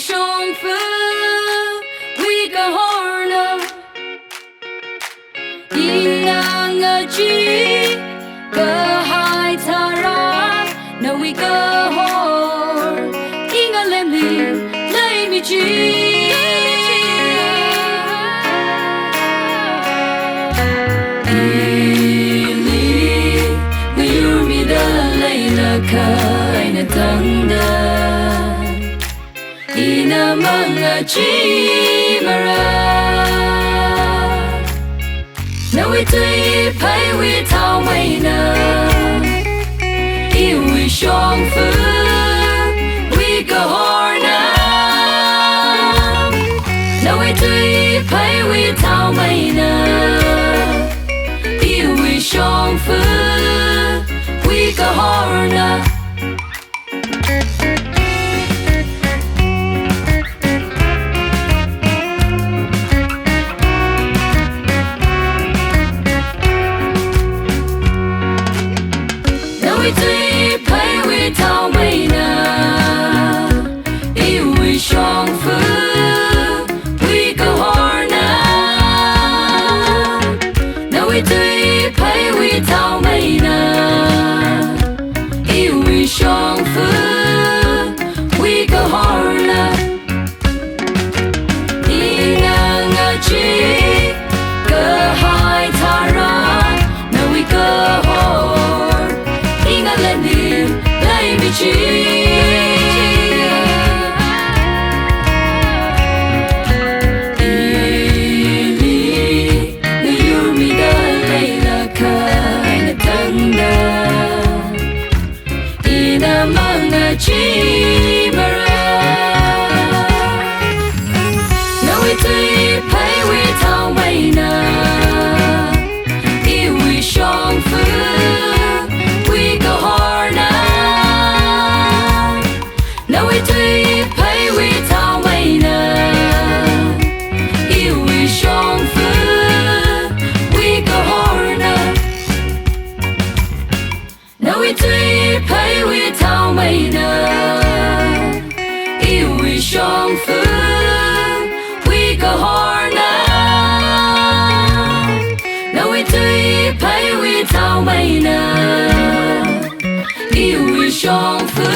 相逢为个好呢，一那个记个海擦ra那为个好，一个来米记。Kaina tangda ina mga chimara na we tui pai we tao mai na I we shong fu we go horna na we tui pai we tao mai na I we shong fu we go horna we tui pai we tao mai na I we shong fu we go horna na we tui pai we tao mai na I we shong fu we go horna Inga nga chi ke hai tara na we go Chimara na we tui pai we tao mai na I we shong fu we go horna na we tui pai we tao mai na I we shong fu we go horna na we tui pai we tao mai na I we shong fu we go horna na we tui pai we tao mai na I we shong fu